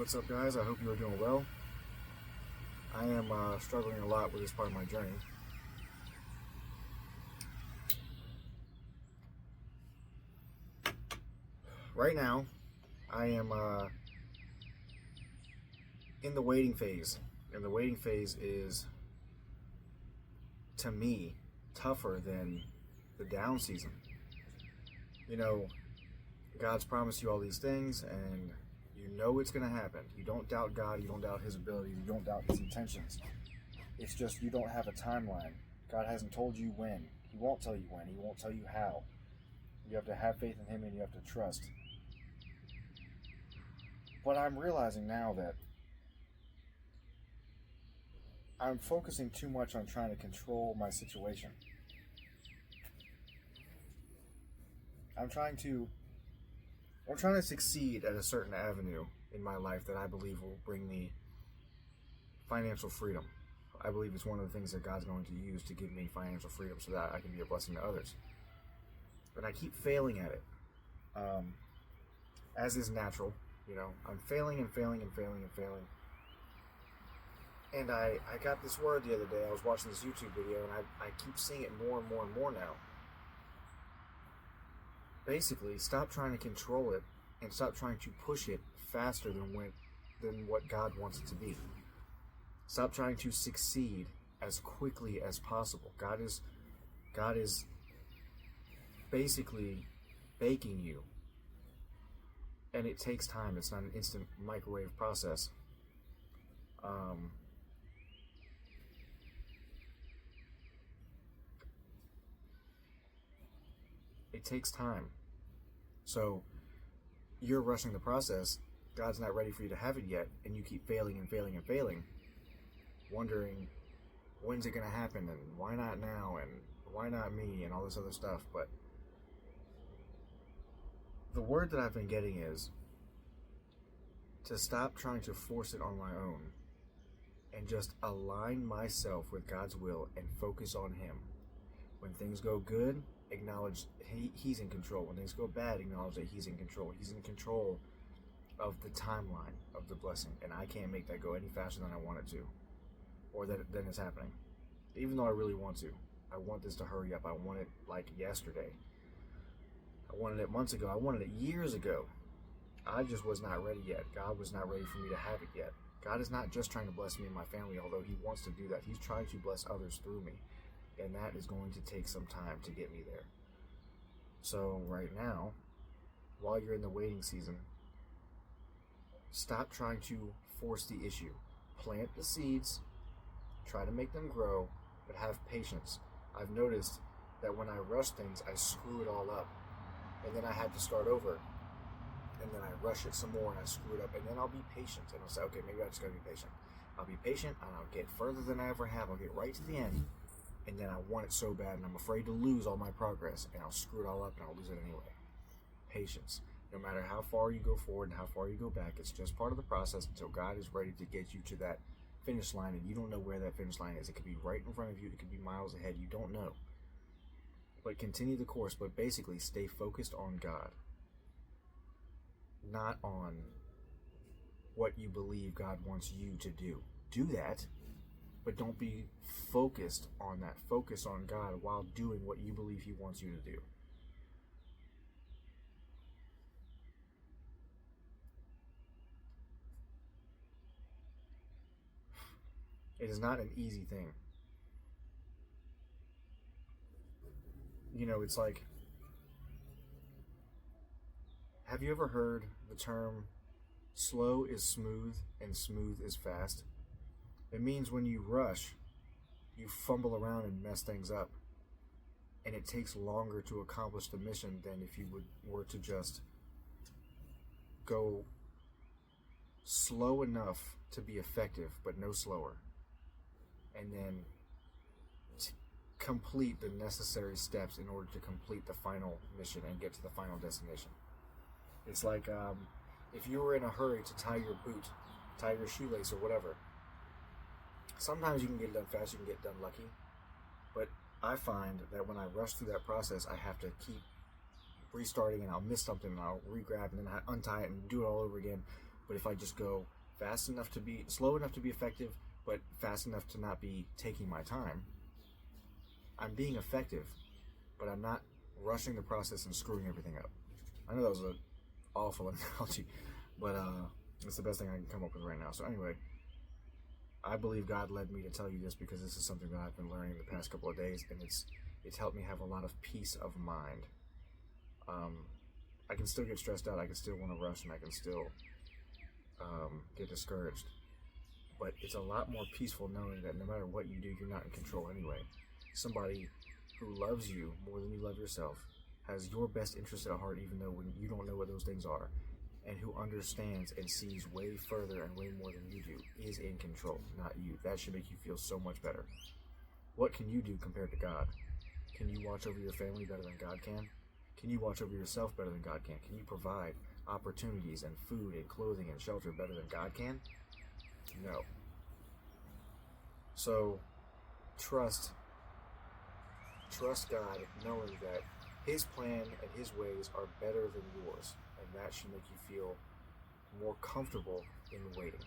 What's up, guys? I hope you're doing well. I am struggling a lot with this part of my journey. Right now, I am in the waiting phase, and the waiting phase is, to me, tougher than the down season. You know, God's promised you all these things, and you know it's going to happen. You don't doubt God. You don't doubt His ability. You don't doubt His intentions. It's just you don't have a timeline. God hasn't told you when. He won't tell you when. He won't tell you how. You have to have faith in Him, and you have to trust. But I'm realizing now that I'm focusing too much on trying to control my situation. I'm trying to succeed at a certain avenue in my life that I believe will bring me financial freedom. I believe it's one of the things that God's going to use to give me financial freedom so that I can be a blessing to others. But I keep failing at it, as is natural. I'm failing and failing and failing and failing. And I got this word the other day. I was watching this YouTube video, and I keep seeing it more and more and more now. Basically, stop trying to control it and stop trying to push it faster than what God wants it to be. Stop trying to succeed as quickly as possible. God is basically baking you. And it takes time. It's not an instant microwave process. It takes time. So you're rushing the process. God's not ready for you to have it yet, and you keep failing and failing and failing, wondering when's it going to happen, and why not now, and why not me, and all this other stuff. But the word that I've been getting is to stop trying to force it on my own and just align myself with God's will and focus on Him. When things go good, acknowledge He's in control. When things go bad, acknowledge that He's in control. He's in control of the timeline of the blessing, and I can't make that go any faster than I want it to, or than it's happening. Even though I really want to. I want this to hurry up. I want it like yesterday. I wanted it months ago. I wanted it years ago. I just was not ready yet. God was not ready for me to have it yet. God is not just trying to bless me and my family, although He wants to do that. He's trying to bless others through me. And that is going to take some time to get me there. So right now, while you're in the waiting season, stop trying to force the issue. Plant the seeds, try to make them grow, but have patience. I've noticed that when I rush things, I screw it all up. And then I have to start over. And then I rush it some more and I screw it up. And then I'll be patient. And I'll say, okay, maybe I just gotta be patient. I'll be patient and I'll get further than I ever have. I'll get right to the end. And then I want it so bad and I'm afraid to lose all my progress. And I'll screw it all up and I'll lose it anyway. Patience. No matter how far you go forward and how far you go back, it's just part of the process until God is ready to get you to that finish line. And you don't know where that finish line is. It could be right in front of you. It could be miles ahead. You don't know. But continue the course. But basically, stay focused on God. Not on what you believe God wants you to do. Do that, but don't be focused on that. Focus on God while doing what you believe He wants you to do. It is not an easy thing. It's like, have you ever heard the term slow is smooth and smooth is fast? It means when you rush, you fumble around and mess things up. And it takes longer to accomplish the mission than if you were to just go slow enough to be effective, but no slower. And then complete the necessary steps in order to complete the final mission and get to the final destination. It's like if you were in a hurry to tie your boot, tie your shoelace or whatever, sometimes you can get it done fast, you can get it done lucky, but I find that when I rush through that process, I have to keep restarting and I'll miss something and I'll re-grab and then I untie it and do it all over again. But if I just go slow enough to be effective, but fast enough to not be taking my time, I'm being effective, but I'm not rushing the process and screwing everything up. I know that was an awful analogy, but it's the best thing I can come up with right now. So anyway, I believe God led me to tell you this because this is something that I've been learning the past couple of days, and it's helped me have a lot of peace of mind. I can still get stressed out, I can still want to rush, and I can still get discouraged. But it's a lot more peaceful knowing that no matter what you do, you're not in control anyway. Somebody who loves you more than you love yourself, has your best interest at heart even though when you don't know what those things are, and who understands and sees way further and way more than you do, is in control, not you. That should make you feel so much better. What can you do compared to God? Can you watch over your family better than God can? Can you watch over yourself better than God can? Can you provide opportunities and food and clothing and shelter better than God can? No. So, trust God, knowing that His plan and His ways are better than yours, and that should make you feel more comfortable in waiting.